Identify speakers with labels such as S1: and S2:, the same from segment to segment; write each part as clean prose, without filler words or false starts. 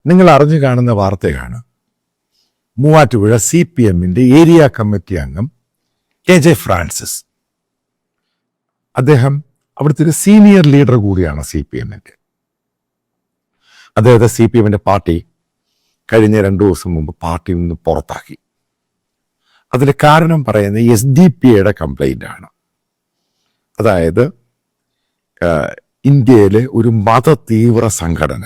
S1: നിങ്ങൾ അറിഞ്ഞു കാണുന്ന വാർത്തയാണ് മൂവാറ്റുപുഴ CPMന്റെ ഏരിയ കമ്മിറ്റി അംഗം KJ ഫ്രാൻസിസ്. അദ്ദേഹം അവിടുത്തെ ഒരു സീനിയർ ലീഡർ കൂടിയാണ് CPMന്റെ. അദ്ദേഹത്തെ CPMന്റെ പാർട്ടി കഴിഞ്ഞ 2 ദിവസം മുമ്പ് പാർട്ടിയിൽ നിന്ന് പുറത്താക്കി. അതിന് കാരണം പറയുന്നത് SDPയുടെ കംപ്ലൈൻ്റ് ആണ്. അതായത് ഇന്ത്യയിലെ ഒരു മതതീവ്ര സംഘടന,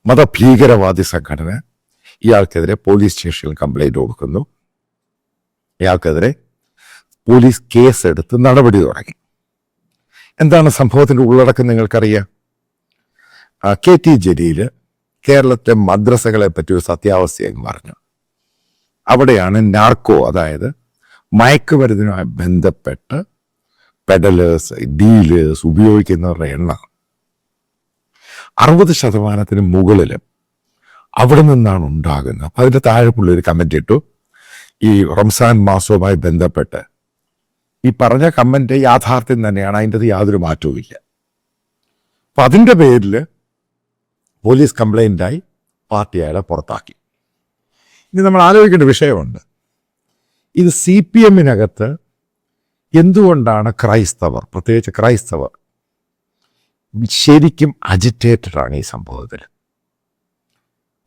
S1: മതഭീകരവാദി സംഘടന ഇയാൾക്കെതിരെ പോലീസ് സ്റ്റേഷനിൽ കംപ്ലൈൻറ്റ് കൊടുക്കുന്നു. ഇയാൾക്കെതിരെ പോലീസ് കേസെടുത്ത് നടപടി തുടങ്ങി. എന്താണ് സംഭവത്തിൻ്റെ ഉള്ളടക്കം നിങ്ങൾക്കറിയാം. KT ജലീൽ കേരളത്തിലെ മദ്രസകളെ പറ്റി ഒരു സത്യാവസ്ഥയെന്ന് പറഞ്ഞു. അവിടെയാണ് നാർക്കോ, അതായത് മയക്കുമരുന്നുമായി ബന്ധപ്പെട്ട് പെഡലേഴ്സ്, ഡീലേഴ്സ് ഉപയോഗിക്കുന്നവരുടെ എണ്ണം 60% മുകളിൽ അവിടെ നിന്നാണ് ഉണ്ടാകുന്നത്. അപ്പം അതിൻ്റെ താഴെ പുള്ളൊരു കമൻ്റ് ഇട്ടു, ഈ റംസാൻ മാസവുമായി ബന്ധപ്പെട്ട് ഈ പറഞ്ഞ കമൻ്റ് യാഥാർത്ഥ്യം തന്നെയാണ്, അതിൻ്റെ യാതൊരു മാറ്റവുമില്ല. അപ്പം അതിൻ്റെ പേരിൽ പോലീസ് കംപ്ലൈൻ്റായി പാർട്ടി അയാളെ പുറത്താക്കി. ഇനി നമ്മൾ ആലോചിക്കേണ്ട വിഷയമുണ്ട്, ഇത് CPMനകത്ത് എന്തുകൊണ്ടാണ് ക്രൈസ്തവർ, പ്രത്യേകിച്ച് ക്രൈസ്തവർ ശരിക്കും അജിറ്റേറ്റഡ് ആണ് ഈ സംഭവത്തിൽ.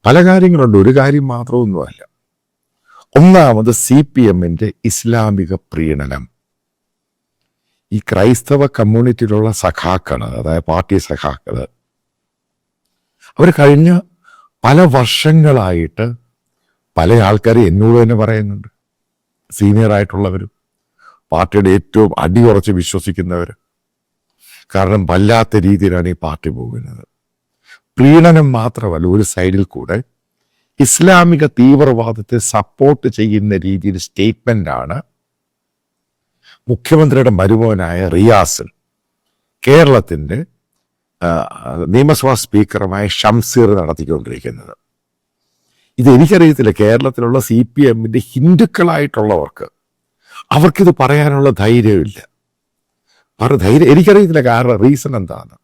S1: പല കാര്യങ്ങളുണ്ട്, ഒരു കാര്യം മാത്രമൊന്നുമല്ല. ഒന്നാമത് CPMന്റെ ഇസ്ലാമിക പ്രീണനം. ഈ ക്രൈസ്തവ കമ്മ്യൂണിറ്റിയിലുള്ള സഖാക്കൾ, അതായത് പാർട്ടി സഖാക്കൾ, അവർ കഴിഞ്ഞ പല വർഷങ്ങളായിട്ട് പല ആൾക്കാർ എന്നോട് തന്നെ പറയുന്നുണ്ട്, സീനിയറായിട്ടുള്ളവരും പാർട്ടിയുടെ ഏറ്റവും അടിയുറച്ച് വിശ്വസിക്കുന്നവർ. കാരണം വല്ലാത്ത രീതിയിലാണ് ഈ പാർട്ടി പോകുന്നത്. പ്രീണനം മാത്രമല്ല, ഒരു സൈഡിൽ കൂടെ ഇസ്ലാമിക തീവ്രവാദത്തെ സപ്പോർട്ട് ചെയ്യുന്ന രീതിയിൽ സ്റ്റേറ്റ്മെൻ്റാണ് മുഖ്യമന്ത്രിയുടെ മരുമോനായ റിയാസ്, കേരളത്തിൻ്റെ നിയമസഭാ സ്പീക്കറുമായ ഷംസീർ നടത്തിക്കൊണ്ടിരിക്കുന്നത്. ഇതെനിക്കറിയത്തില്ല, കേരളത്തിലുള്ള CPMന്റെ ഹിന്ദുക്കളായിട്ടുള്ളവർക്ക് അവർക്കിത് പറയാനുള്ള ധൈര്യമില്ല. ധൈര്യം എനിക്കറിയത്തില്ല, കാരണം റീസൺ എന്താണ്.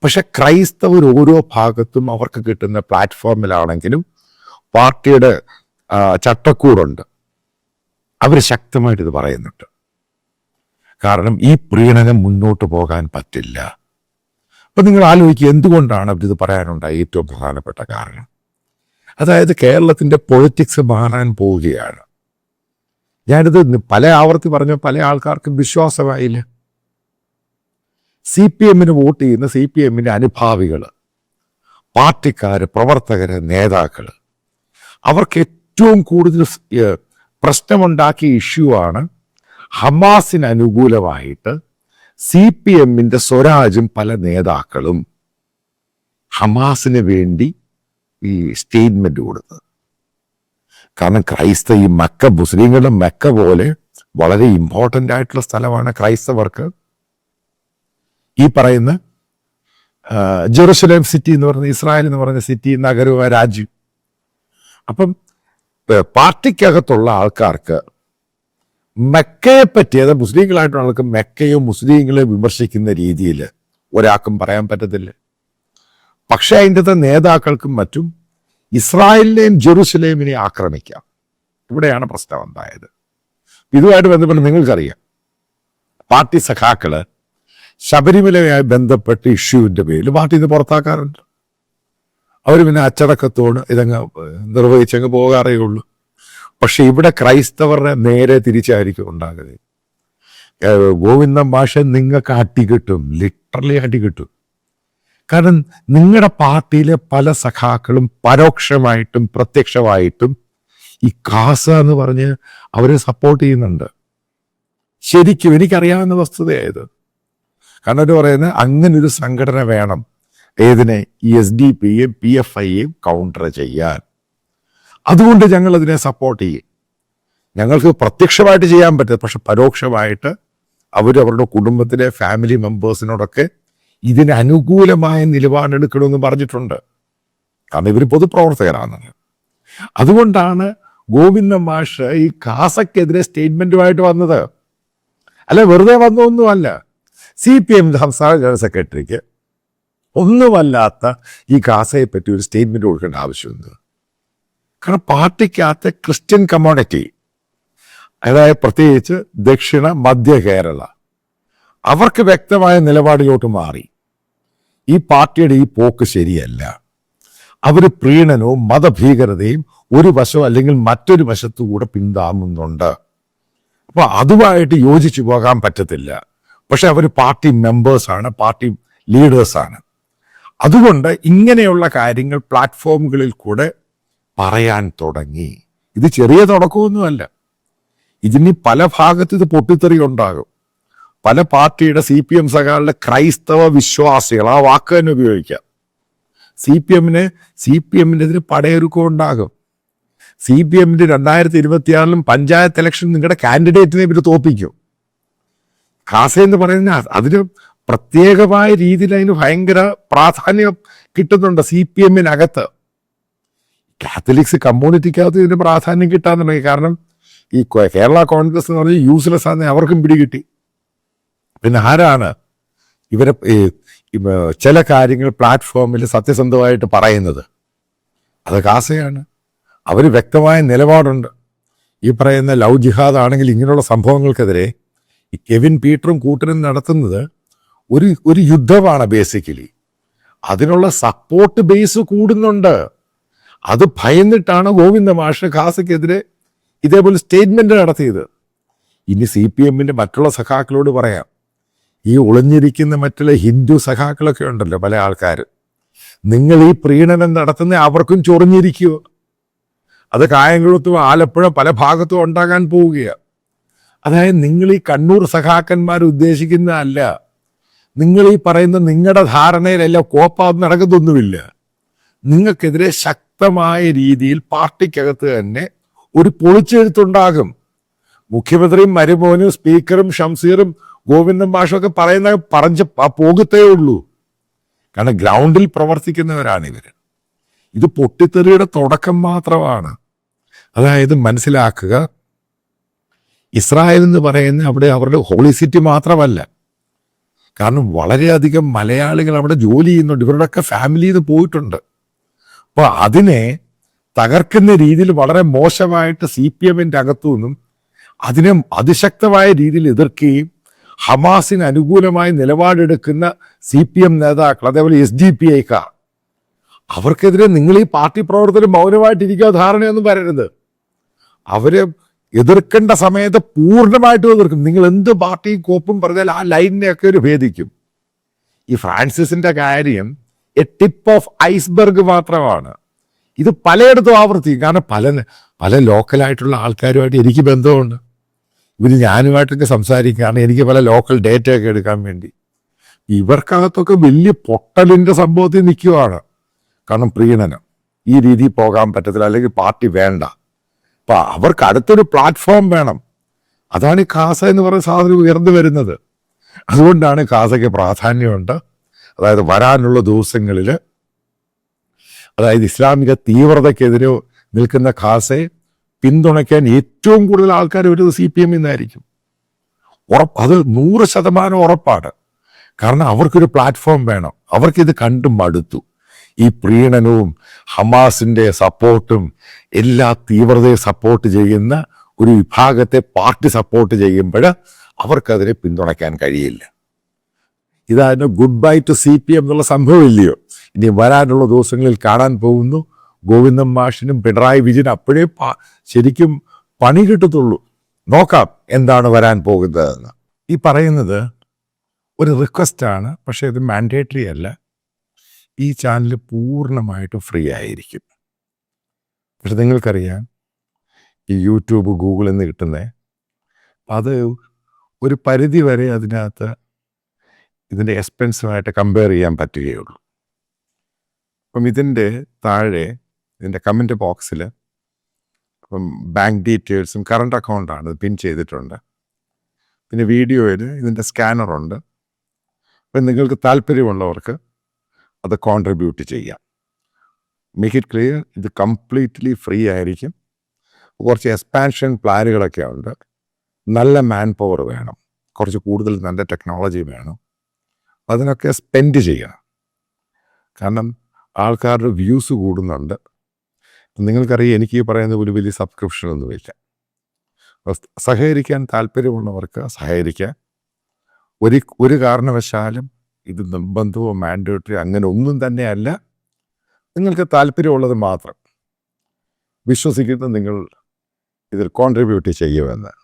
S1: പക്ഷെ ക്രൈസ്തവർ ഓരോ ഭാഗത്തും അവർക്ക് കിട്ടുന്ന പ്ലാറ്റ്ഫോമിലാണെങ്കിലും പാർട്ടിയുടെ ചട്ടക്കൂടുണ്ട്, അവർ ശക്തമായിട്ട് ഇത് പറയുന്നുണ്ട്. കാരണം ഈ പ്രീണനം മുന്നോട്ട് പോകാൻ പറ്റില്ല. അപ്പം നിങ്ങൾ ആലോചിക്കുക, എന്തുകൊണ്ടാണ് അവരിത് പറയാനുണ്ടായ ഏറ്റവും പ്രധാനപ്പെട്ട കാരണം. അതായത് കേരളത്തിൻ്റെ പൊളിറ്റിക്സ് മാറാൻ പോവുകയാണ്. ഞാനിത് പല ആവർത്തി പറഞ്ഞ പല ആൾക്കാർക്കും വിശ്വാസമായില്ല. CPMന് വോട്ട് ചെയ്യുന്ന CPMന്റെ അനുഭാവികൾ, പാർട്ടിക്കാർ, പ്രവർത്തകർ, നേതാക്കൾ, അവർക്ക് ഏറ്റവും കൂടുതൽ പ്രശ്നമുണ്ടാക്കിയ ഇഷ്യൂ ആണ് ഹമാസിന് അനുകൂലമായിട്ട് CPMന്റെ സ്വരാജും പല നേതാക്കളും ഹമാസിന് വേണ്ടി ഈ സ്റ്റേറ്റ്മെന്റ് കൊടുത്തത്. കാരണം ഈ മക്ക, മുസ്ലിങ്ങളുടെ മക്ക പോലെ വളരെ ഇമ്പോർട്ടൻ്റ് ആയിട്ടുള്ള സ്ഥലമാണ് ക്രൈസ്തവർക്ക്. ഈ പറയുന്ന ജെറുസലേം സിറ്റി എന്ന് പറയുന്ന, ഇസ്രായേൽ എന്ന് പറയുന്ന സിറ്റി, നഗരവും രാജ്യം. അപ്പം പാർട്ടിക്കകത്തുള്ള ആൾക്കാർക്ക് മെക്കയെ പറ്റി, അതായത് മുസ്ലിങ്ങളായിട്ടുള്ള ആൾക്ക് മെക്കയോ മുസ്ലിങ്ങളെ വിമർശിക്കുന്ന രീതിയിൽ ഒരാൾക്കും പറയാൻ പറ്റത്തില്ല. പക്ഷേ അതിൻ്റെ നേതാക്കൾക്കും മറ്റും ഇസ്രായേലിനെയും ജെറുസലേമിനെ ആക്രമിക്കാം. ഇവിടെയാണ് പ്രശ്നം ഉണ്ടായത്. ഇതുമായിട്ട് ബന്ധപ്പെട്ട് നിങ്ങൾക്കറിയാം, പാർട്ടി സഖാക്കള് ശബരിമലയുമായി ബന്ധപ്പെട്ട ഇഷ്യൂവിൻ്റെ പേരിൽ പാർട്ടി ഇത് പുറത്താക്കാറുണ്ട്. അവർ പിന്നെ അച്ചടക്കത്തോട് ഇതങ്ങ് നിർവഹിച്ചങ്ങ് പോകാറേ ഉള്ളൂ. പക്ഷെ ഇവിടെ ക്രൈസ്തവരുടെ നേരെ തിരിച്ചായിരിക്കും ഉണ്ടാകുന്നത്. ഗോവിന്ദൻ മാഷെ നിങ്ങൾക്ക് അടി കിട്ടും, ലിറ്ററലി അടി കിട്ടും. കാരണം നിങ്ങളുടെ പാർട്ടിയിലെ പല സഖാക്കളും പരോക്ഷമായിട്ടും പ്രത്യക്ഷമായിട്ടും ഈ കാസ എന്ന് പറഞ്ഞ് അവരെ സപ്പോർട്ട് ചെയ്യുന്നുണ്ട്. ശരിക്കും എനിക്കറിയാവുന്ന വസ്തുതയായത്. കാരണം അവർ പറയുന്നത് അങ്ങനൊരു സംഘടന വേണം, ഏതിനെ, ഈ SDP-യും PFI-യും കൗണ്ടർ ചെയ്യാൻ. അതുകൊണ്ട് ഞങ്ങളതിനെ സപ്പോർട്ട് ചെയ്യും. ഞങ്ങൾക്ക് പ്രത്യക്ഷമായിട്ട് ചെയ്യാൻ പറ്റും, പക്ഷെ പരോക്ഷമായിട്ട് അവരുടെ കുടുംബത്തിലെ ഫാമിലി മെമ്പേഴ്സിനോടൊക്കെ ഇതിന് അനുകൂലമായ നിലപാടെടുക്കണമെന്ന് പറഞ്ഞിട്ടുണ്ട്. കാരണം ഇവർ പൊതുപ്രവർത്തകരാണ്. അതുകൊണ്ടാണ് ഗോവിന്ദൻ മാഷ് ഈ കാസക്കെതിരെ സ്റ്റേറ്റ്മെൻറ്റുമായിട്ട് വന്നത്. അല്ല, വെറുതെ വന്നൊന്നുമല്ല. CPM സംസ്ഥാന ജനറൽ സെക്രട്ടറിക്ക് ഒന്നുമല്ലാത്ത ഈ ഗാസയെ പറ്റി ഒരു സ്റ്റേറ്റ്മെന്റ് കൊടുക്കേണ്ട ആവശ്യമുണ്ട്. കാരണം പാർട്ടിക്കകത്തെ ക്രിസ്ത്യൻ കമ്മ്യൂണിറ്റി, അതായത് പ്രത്യേകിച്ച് ദക്ഷിണ മധ്യ കേരള, അവർക്ക് വ്യക്തമായ നിലപാടിലോട്ട് മാറി. ഈ പാർട്ടിയുടെ ഈ പോക്ക് ശരിയല്ല. അവർ പ്രീണനവും മതഭീകരതയും ഒരു വശം അല്ലെങ്കിൽ മറ്റൊരു വശത്തുകൂടെ പിന്താങ്ങുന്നുണ്ട്. അപ്പൊ അതുമായിട്ട് യോജിച്ചു പോകാൻ പറ്റത്തില്ല. പക്ഷെ അവർ പാർട്ടി മെമ്പേഴ്സാണ്, പാർട്ടി ലീഡേഴ്സാണ്. അതുകൊണ്ട് ഇങ്ങനെയുള്ള കാര്യങ്ങൾ പ്ലാറ്റ്ഫോമുകളിൽ കൂടെ പറയാൻ തുടങ്ങി. ഇത് ചെറിയ തുടക്കമൊന്നുമല്ല. ഇതിന് പല ഭാഗത്ത് ഇത് പൊട്ടിത്തെറി ഉണ്ടാകും. പല പാർട്ടിയുടെ CPM സഖാക്കളുടെ ക്രൈസ്തവ വിശ്വാസികൾ, ആ വാക്ക് തന്നെ ഉപയോഗിക്കാം, CPMനെതിരെ പടയൊരുക്കം ഉണ്ടാകും. CPMന്റെ 2026 പഞ്ചായത്ത് ഇലക്ഷൻ നിങ്ങളുടെ കാൻഡിഡേറ്റിനെ ഇവർ തോപ്പിക്കും. ഖാസ എന്ന് പറയുന്നത് അതിന് പ്രത്യേകമായ രീതിയിൽ അതിന് ഭയങ്കര പ്രാധാന്യം കിട്ടുന്നുണ്ട്. CPMനകത്ത് കാത്തലിക്സ് കമ്മ്യൂണിറ്റിക്കകത്ത് ഇതിന് പ്രാധാന്യം കിട്ടാൻ തുടങ്ങി. കാരണം ഈ കേരള കോൺഗ്രസ് എന്ന് പറഞ്ഞാൽ യൂസ്ലെസ് ആണെന്ന് അവർക്കും പിടികിട്ടി. പിന്നെ ആരാണ് ഇവരെ ചില കാര്യങ്ങൾ പ്ലാറ്റ്ഫോമിൽ സത്യസന്ധമായിട്ട് പറയുന്നത്? അത് ഖാസയാണ്. അവർ വ്യക്തമായ നിലപാടുണ്ട്. ഈ പറയുന്ന ലവ് ജിഹാദ് ആണെങ്കിൽ ഇങ്ങനെയുള്ള സംഭവങ്ങൾക്കെതിരെ ഈ കെവിൻ പീറ്ററും കൂട്ടരും നടത്തുന്നത് ഒരു യുദ്ധമാണ് ബേസിക്കലി. അതിനുള്ള സപ്പോർട്ട് ബേസ് കൂടുന്നുണ്ട്. അത് ഭയന്നിട്ടാണ് ഗോവിന്ദ മാഷ് ഖാസയ്ക്കെതിരെ ഇതേപോലെ സ്റ്റേറ്റ്മെന്റ് നടത്തിയത്. ഇനി CPMന്റെ മറ്റുള്ള സഖാക്കളോട് പറയാം, ഈ ഒളിഞ്ഞിരിക്കുന്ന മറ്റുള്ള ഹിന്ദു സഖാക്കളൊക്കെ ഉണ്ടല്ലോ, പല ആൾക്കാർ, നിങ്ങൾ ഈ പ്രീണനം നടത്തുന്ന അവർക്കും ചൊറിഞ്ഞിരിക്കുമോ? അത് കായംകുളത്തും ആലപ്പുഴ പല ഭാഗത്തും ഉണ്ടാകാൻ പോവുകയാണ്. അതായത് നിങ്ങൾ ഈ കണ്ണൂർ സഖാക്കന്മാർ ഉദ്ദേശിക്കുന്നതല്ല. നിങ്ങൾ ഈ പറയുന്ന നിങ്ങളുടെ ധാരണയിലെല്ലാം കോപ്പാന്ന് നടക്കുന്നൊന്നുമില്ല. നിങ്ങൾക്കെതിരെ ശക്തമായ രീതിയിൽ പാർട്ടിക്കകത്ത് തന്നെ ഒരു പൊളിച്ചെഴുത്തുണ്ടാകും. മുഖ്യമന്ത്രിയും മരുമോനും സ്പീക്കറും ഷംസീറും ഗോവിന്ദൻ മാഷും ഒക്കെ പറഞ്ഞ് പോകത്തേ ഉള്ളൂ. കാരണം ഗ്രൗണ്ടിൽ പ്രവർത്തിക്കുന്നവരാണ് ഇവർ. ഇത് പൊട്ടിത്തെറിയുടെ തുടക്കം മാത്രമാണ്. അതായത് മനസ്സിലാക്കുക, ഇസ്രായേൽ എന്ന് പറയുന്ന അവിടെ അവരുടെ ഹോളി സിറ്റി മാത്രമല്ല. കാരണം വളരെയധികം മലയാളികൾ അവിടെ ജോലി ചെയ്യുന്നുണ്ട്. ഇവരുടെയൊക്കെ ഫാമിലിയിൽ നിന്ന് പോയിട്ടുണ്ട്. അപ്പോൾ അതിനെ തകർക്കുന്ന രീതിയിൽ വളരെ മോശമായിട്ട് CPMന്റെ അകത്തു നിന്നും അതിനെ അതിശക്തമായ രീതിയിൽ എതിർക്കുകയും ഹമാസിന് അനുകൂലമായി നിലപാടെടുക്കുന്ന CPM നേതാക്കൾ, അതേപോലെ SDPIക്കാർ, അവർക്കെതിരെ നിങ്ങൾ ഈ പാർട്ടി പ്രവർത്തകർ മൗനമായിട്ടിരിക്കുക, ധാരണയൊന്നും വരരുത്. അവരെ എതിർക്കേണ്ട സമയത്ത് പൂർണ്ണമായിട്ടും എതിർക്കും. നിങ്ങൾ എന്ത് പാർട്ടിയും കോപ്പും പറഞ്ഞാൽ ആ ലൈനിനെയൊക്കെ ഒരു ഭേദിക്കും. ഈ ഫ്രാൻസിസിന്റെ കാര്യം ടിപ്പ് ഓഫ് ഐസ്ബർഗ് മാത്രമാണ്. ഇത് പലയിടത്തും ആവർത്തിക്കും. കാരണം പല ലോക്കലായിട്ടുള്ള ആൾക്കാരുമായിട്ട് എനിക്ക് ബന്ധമുണ്ട്. ഇവര് ഞാനുമായിട്ടൊക്കെ സംസാരിക്കും. കാരണം എനിക്ക് പല ലോക്കൽ ഡേറ്റ ഒക്കെ എടുക്കാൻ വേണ്ടി. ഇവർക്കകത്തൊക്കെ വലിയ പൊട്ടലിന്റെ സംഭവത്തിൽ നിൽക്കുവാണ്. കാരണം പ്രീണനം ഈ രീതിയിൽ പോകാൻ പറ്റത്തില്ല, അല്ലെങ്കിൽ പാർട്ടി വേണ്ട. അപ്പൊ അവർക്ക് അടുത്തൊരു പ്ലാറ്റ്ഫോം വേണം. അതാണ് ഈ ഖാസ എന്ന് പറയുന്ന സാധനം ഉയർന്നു വരുന്നത്. അതുകൊണ്ടാണ് ഖാസയ്ക്ക് പ്രാധാന്യമുണ്ട്. അതായത് വരാനുള്ള ദിവസങ്ങളിൽ, അതായത് ഇസ്ലാമിക തീവ്രതയ്ക്കെതിരെ നിൽക്കുന്ന ഖാസയെ പിന്തുണയ്ക്കാൻ ഏറ്റവും കൂടുതൽ ആൾക്കാർ വരുന്നത് CPM നിന്നായിരിക്കും. അത് 100% ഉറപ്പാണ്. കാരണം അവർക്കൊരു പ്ലാറ്റ്ഫോം വേണം. അവർക്കിത് കണ്ടു മടുത്തു. ഈ പ്രീണനവും ഹമാസിന്റെ സപ്പോർട്ടും എല്ലാ തീവ്രതയെ സപ്പോർട്ട് ചെയ്യുന്ന ഒരു വിഭാഗത്തെ പാർട്ടി സപ്പോർട്ട് ചെയ്യുമ്പോൾ അവർക്കതിനെ പിന്തുണയ്ക്കാൻ കഴിയില്ല. ഇതായിരുന്നു ഗുഡ് ബൈ ടു CPM എന്നുള്ള സംഭവം ഇല്ലയോ? ഇനി വരാനുള്ള ദിവസങ്ങളിൽ കാണാൻ പോകുന്നു. ഗോവിന്ദൻ മാഷിനും പിണറായി വിജയനും അപ്പോഴേ ശരിക്കും പണി കിട്ടത്തുള്ളൂ. നോക്കാം എന്താണ് വരാൻ പോകുന്നതെന്ന്. ഈ പറയുന്നത് ഒരു റിക്വസ്റ്റാണ്, പക്ഷേ ഇത് മാൻഡേറ്ററി അല്ല. ഈ ചാനൽ പൂർണ്ണമായിട്ടും ഫ്രീ ആയിരിക്കും. പക്ഷെ നിങ്ങൾക്കറിയാം, ഈ യൂട്യൂബ്, ഗൂഗിളിൽ നിന്ന് കിട്ടുന്നത് അത് ഒരു പരിധി വരെ അതിനകത്ത് ഇതിൻ്റെ എക്സ്പെൻസുമായിട്ട് കമ്പയർ ചെയ്യാൻ പറ്റുകയുള്ളൂ. അപ്പം ഇതിൻ്റെ താഴെ ഇതിൻ്റെ കമൻറ്റ് ബോക്സിൽ അപ്പം ബാങ്ക് ഡീറ്റെയിൽസും കറണ്ട് അക്കൗണ്ടാണ് പിൻ ചെയ്തിട്ടുണ്ട്. പിന്നെ വീഡിയോയിൽ ഇതിൻ്റെ സ്കാനറുണ്ട്. അപ്പം നിങ്ങൾക്ക് താല്പര്യമുള്ളവർക്ക് അത് കോൺട്രിബ്യൂട്ട് ചെയ്യാം. മേക്ക് ഇറ്റ് ക്ലിയർ, ഇത് കംപ്ലീറ്റ്ലി ഫ്രീ ആയിരിക്കും. കുറച്ച് എക്സ്പാൻഷൻ പ്ലാനുകളൊക്കെ ഉണ്ട്. നല്ല മാൻ പവർ വേണം, കുറച്ച് കൂടുതൽ നല്ല ടെക്നോളജി വേണം. അതിനൊക്കെ സ്പെൻഡ് ചെയ്യണം. കാരണം ആൾക്കാരുടെ വ്യൂസ് കൂടുന്നുണ്ട്. നിങ്ങൾക്കറിയാം, എനിക്ക് ഈ പറയുന്ന ഒരു വലിയ സബ്സ്ക്രിപ്ഷനൊന്നുമില്ല. സഹകരിക്കാൻ താല്പര്യമുള്ളവർക്ക് സഹകരിക്കാം. ഒരു കാരണവശാലും ഇത് നിർബന്ധമോ മാൻഡേറ്ററി അങ്ങനെ ഒന്നും തന്നെയല്ല. നിങ്ങൾക്ക് താല്പര്യമുള്ളത് മാത്രം വിശ്വസിക്കുന്ന നിങ്ങൾ ഇതിൽ കോൺട്രിബ്യൂട്ട് ചെയ്യുമെന്ന്.